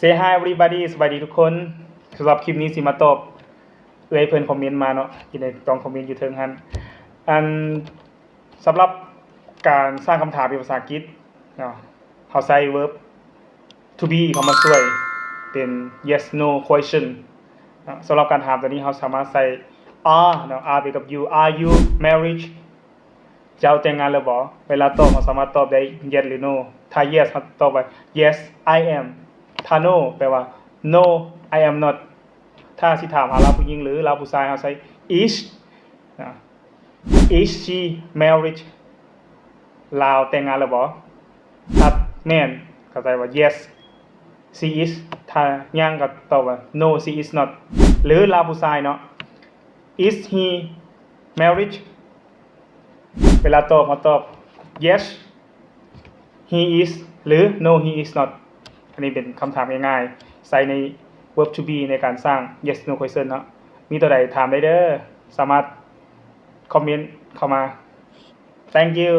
Say hi everybody สวัสดีทุกคนสำหรับคลิปนี้สิมาตอบเพิ่นคอมเมนต์มาเนาะที่ในตรงคอมเมนต์อยู่เทิงหั่นสำหรับการสร้างคำถามเป็นภาษาอังกฤษเนาะเฮาใช้ verb to be เข้ามาช่วยเป็น yes no question เนาะสำหรับการถามตัวนี้เฮาสามารถใส่ are เนาะ are ไปกับ you are you married เจ้าแต่งงานแล้วบ่เวลาตอบเฮาสามารถตอบได้ yes หรือ no ถ้า yes เฮาตอบว่า yes I am ถ้า no แปลว่า no I am not ถ้าสิถามหาเราผู้หญิงหรือเราผู้ชายเฮาใช้ is she married ลาวแต่งงานแล้วบ่ถ้าแม่นก็ใส่ว่า yes she is ถ้ายังก็ตอบว่า no she is not หรือลาวผู้ชายเนาะ is he married เวลาตอบมาตอบ yes he is หรือ no he is not อันนี้เป็นคำถามง่ายๆใส่ใน verb to be ในการสร้าง yes no question เนาะมีตัวใดถามได้เด้อสามารถคอมเมนต์เข้ามา thank you